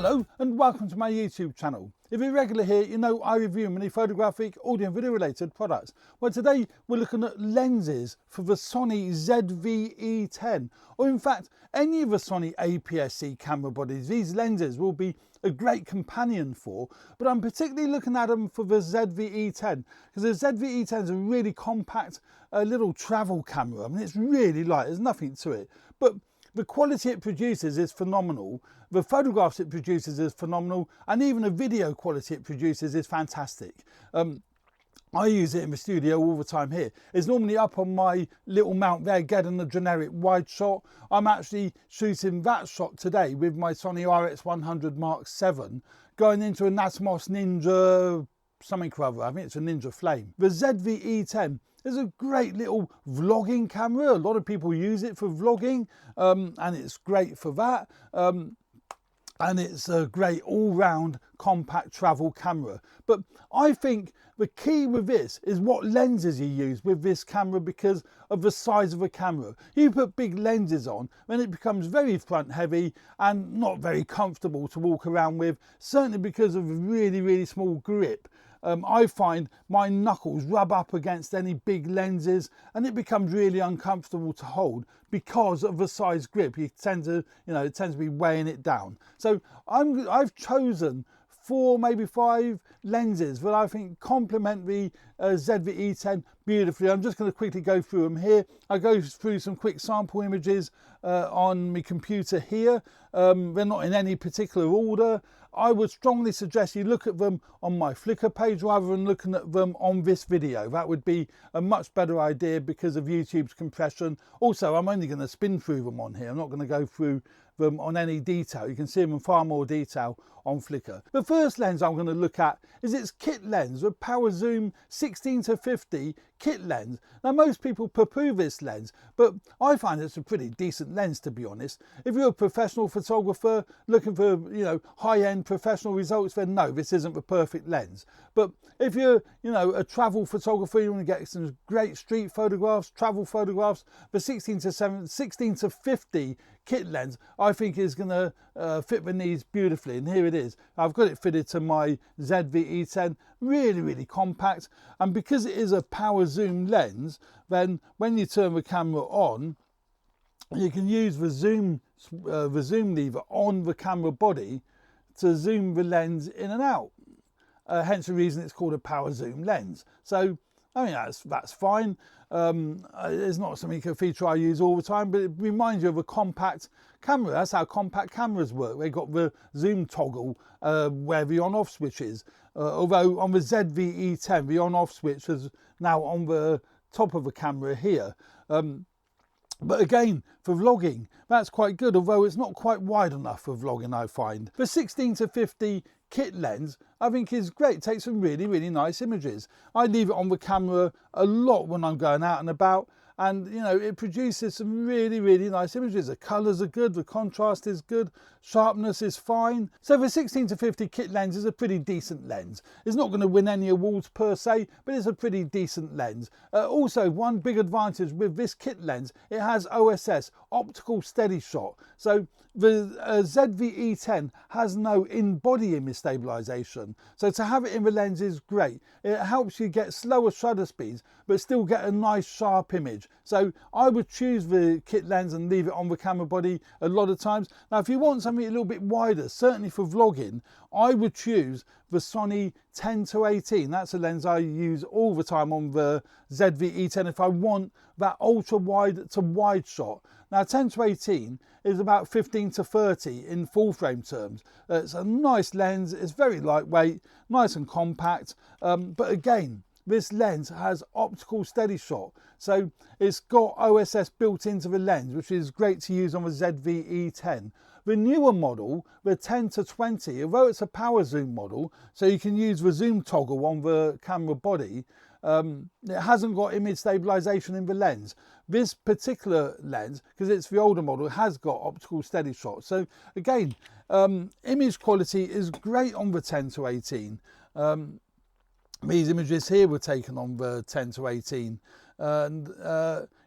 Hello and welcome to my YouTube channel. If you're regular here, you know I review many photographic, audio and video related products. Well, today we're looking at lenses for the Sony ZV-E10, or in fact any of the Sony APS-C camera bodies. These lenses will be a great companion for, but I'm particularly looking at them for the ZV-E10 because the ZV-E10 is a really compact little travel camera. I mean, it's really light, there's nothing to it, but the quality it produces is phenomenal, the photographs it produces is phenomenal, and even the video quality it produces is fantastic. I use it in the studio all the time here. It's normally up on my little mount there getting the generic wide shot. I'm actually shooting that shot today with my Sony RX100 Mark VII going into a Atomos Ninja something or other. I think it's a Ninja Flame. The ZV-E10 is a great little vlogging camera. A lot of people use it for vlogging and it's great for that. And it's a great all-round compact travel camera. But I think the key with this is what lenses you use with this camera because of the size of the camera. You put big lenses on, then it becomes very front heavy and not very comfortable to walk around with, certainly because of a really, really small grip. I find my knuckles rub up against any big lenses and it becomes really uncomfortable to hold because of the size grip. You tend to, it tends to be weighing it down. So I've chosen 4, maybe 5 lenses that I think complement the ZV-E10 beautifully. I'm just going to quickly go through them here. I go through some quick sample images on my computer here. They're not in any particular order. I would strongly suggest you look at them on my Flickr page rather than looking at them on this video. That would be a much better idea because of YouTube's compression. Also, I'm only going to spin through them on here. I'm not going to go through them on any detail. You can see them in far more detail on Flickr. The first lens I'm going to look at is its kit lens, a power zoom 16-50 kit lens. Now most people poo-poo this lens, but I find it's a pretty decent lens, to be honest. If you're a professional photographer looking for high-end professional results, then no, this isn't the perfect lens. But if you're a travel photographer, you want to get some great street photographs, travel photographs, the 16-50 kit lens I think is going to fit the needs beautifully, and here it is. I've got it fitted to my ZV-E10, really, really compact, and because it is a power zoom lens, then when you turn the camera on, you can use the zoom lever on the camera body to zoom the lens in and out. Hence the reason it's called a power zoom lens. So I mean, that's fine. It's not a feature I use all the time, but it reminds you of a compact camera. That's how compact cameras work. They've got the zoom toggle where the on-off switch is. Although on the ZV-E10, the on-off switch is now on the top of the camera here. But again, for vlogging, that's quite good, although it's not quite wide enough for vlogging, I find. The 16-50 kit lens, I think, is great. It takes some really, really nice images. I leave it on the camera a lot when I'm going out and about, and it produces some really, really nice images. The colours are good, the contrast is good, sharpness is fine. So the 16-50 kit lens is a pretty decent lens. It's not going to win any awards per se, but it's a pretty decent lens. Also, one big advantage with this kit lens, it has OSS, optical steady shot. So the ZV-E10 has no in-body image stabilization. So to have it in the lens is great. It helps you get slower shutter speeds, but still get a nice sharp image. So I would choose the kit lens and leave it on the camera body a lot of times. Now, if you want something a little bit wider, certainly for vlogging, I would choose the Sony 10-18. That's a lens I use all the time on the ZV-E10 if I want that ultra wide to wide shot. Now 10-18 is about 15-30 in full frame terms. It's a nice lens, it's very lightweight, nice and compact, but again, this lens has optical steady shot, so it's got OSS built into the lens, which is great to use on the ZV-E10. The newer model, the 10-20, although it's a power zoom model, so you can use the zoom toggle on the camera body, it hasn't got image stabilization in the lens. This particular lens, because it's the older model, has got optical steady shot. So again, image quality is great on the 10-18. These images here were taken on the 10-18, and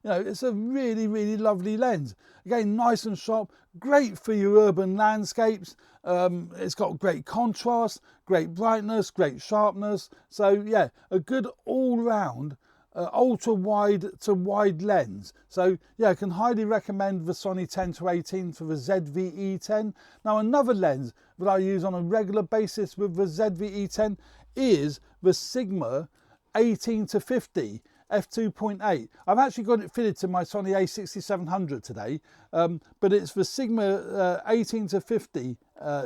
you know, it's a really, really lovely lens. Again, nice and sharp, great for your urban landscapes. It's got great contrast, great brightness, great sharpness. So yeah, a good all-round ultra wide to wide lens. So yeah, I can highly recommend the Sony 10-18 for the ZV-E10. Now another lens that I use on a regular basis with the ZV-E10 is the Sigma 18-50 f2.8. I've actually got it fitted to my Sony a6700 today, but it's the Sigma 18-50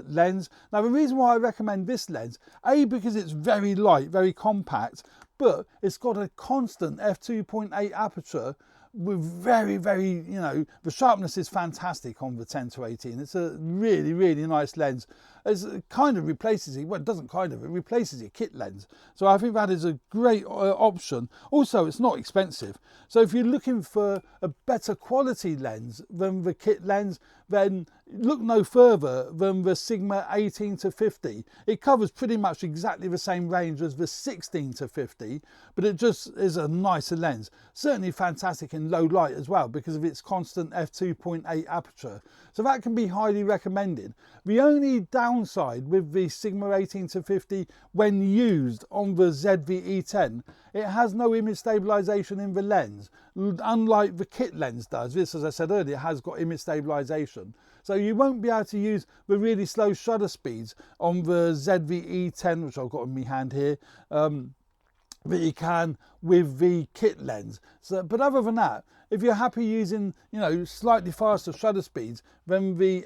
lens. Now the reason why I recommend this lens, A, because it's very light, very compact, but it's got a constant f2.8 aperture with very, you know, the sharpness is fantastic on the 10-18. It's a really, really nice lens. It kind of replaces it, well, it doesn't kind of, it replaces your kit lens. So I think that is a great option. Also, it's not expensive. So if you're looking for a better quality lens than the kit lens, then look no further than the Sigma 18-50. It covers pretty much exactly the same range as the 16-50, but it just is a nicer lens. Certainly fantastic in low light as well because of its constant f2.8 aperture. So that can be highly recommended. The only downside with the Sigma 18-50 when used on the ZV-E10, it has no image stabilization in the lens, unlike the kit lens does. This, as I said earlier, has got image stabilization. So you won't be able to use the really slow shutter speeds on the ZV-E10, which I've got in my hand here, that you can with the kit lens. So, but other than that, if you're happy using, you know, slightly faster shutter speeds, then the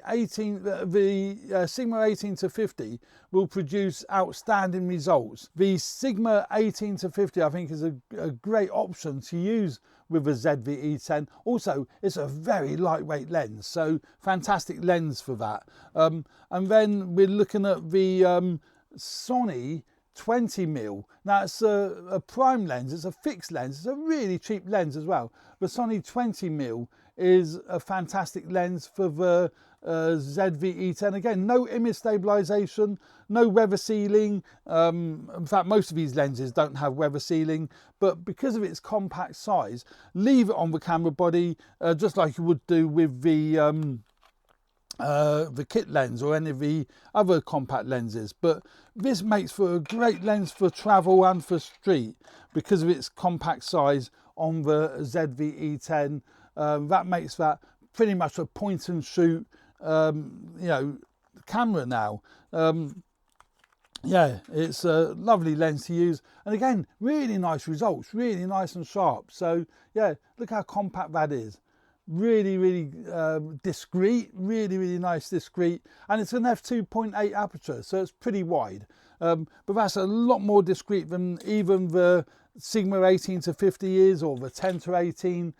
Sigma 18-50 will produce outstanding results. The Sigma 18-50 I think is a great option to use with a ZV-E10. Also, it's a very lightweight lens, so fantastic lens for that. And then we're looking at the Sony 20mm. Now it's a prime lens, it's a fixed lens, it's a really cheap lens as well. The Sony 20mm is a fantastic lens for the ZV-E10. Again, no image stabilization, no weather sealing. In fact, most of these lenses don't have weather sealing, but because of its compact size, leave it on the camera body just like you would do with the kit lens or any of the other compact lenses. But this makes for a great lens for travel and for street because of its compact size on the ZV-E10. That makes that pretty much a point and shoot you know, camera now. Yeah, it's a lovely lens to use, and again, really nice results, really nice and sharp. So yeah, look how compact that is. Really discreet, really nice discreet, and it's an f2.8 aperture, so it's pretty wide, but that's a lot more discreet than even the Sigma 18-50 is, or the 10-18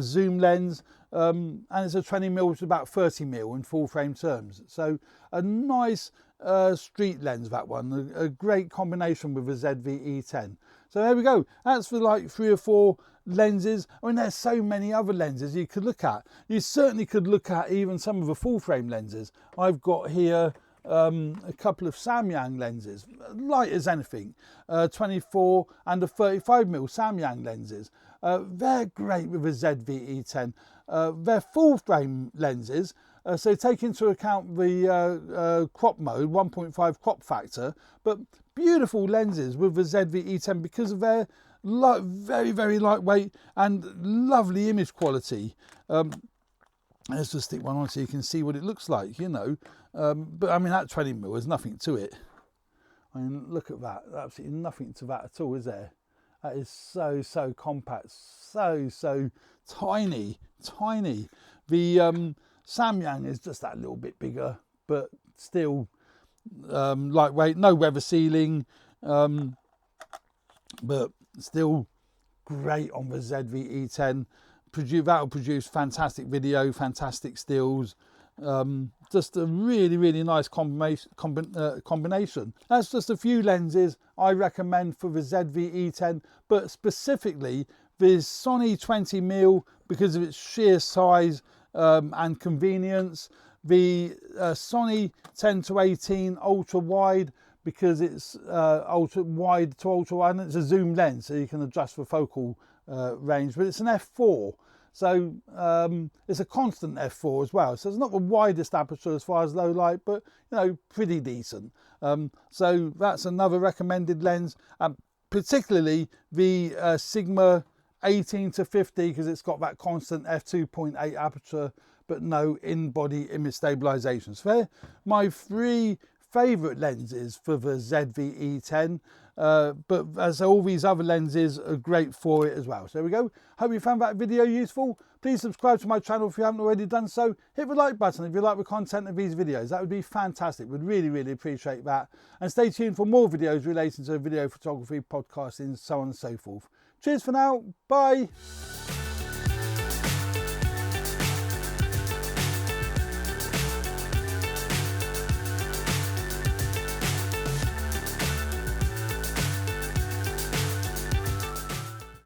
zoom lens, and it's a 20mm, which is about 30mm in full frame terms. So a nice street lens, that one, a great combination with the ZV-E10. So there we go, that's for like 3 or 4 lenses. I mean, there's so many other lenses you could look at. You certainly could look at even some of the full frame lenses. I've got here a couple of Samyang lenses, light as anything, 24 and a 35mm Samyang lenses. They're great with a ZV-E10. They're full frame lenses, so take into account the crop mode, 1.5 crop factor, but beautiful lenses with the ZV-E10 because of their very lightweight and lovely image quality. Let's just stick one on so you can see what it looks like, you know. But I mean, that 20mm, there's nothing to it. I mean, look at that, absolutely nothing to that at all, is there? That is so compact, so tiny. The Samyang is just that little bit bigger, but still lightweight, no weather sealing, but still great on the ZV-E10. That'll produce fantastic video, fantastic stills. Just a really nice combination. That's just a few lenses I recommend for the ZV-E10, but specifically the Sony 20mm because of its sheer size and convenience, the Sony 10-18 ultra wide because it's ultra wide to ultra wide, and it's a zoom lens, so you can adjust the focal range, but it's an f4. So it's a constant f4 as well. So it's not the widest aperture as far as low light, but you know, pretty decent. So that's another recommended lens, particularly the Sigma 18 to 50, because it's got that constant f2.8 aperture but no in-body image stabilization. So they're my three favorite lenses for the ZV-E10, but as all these other lenses are great for it as well. So there we go. Hope you found that video useful. Please subscribe to my channel if you haven't already done so. Hit the like button if you like the content of these videos. That would be fantastic. We'd really appreciate that. And stay tuned for more videos relating to video photography, podcasting, so on and so forth. Cheers for now. Bye.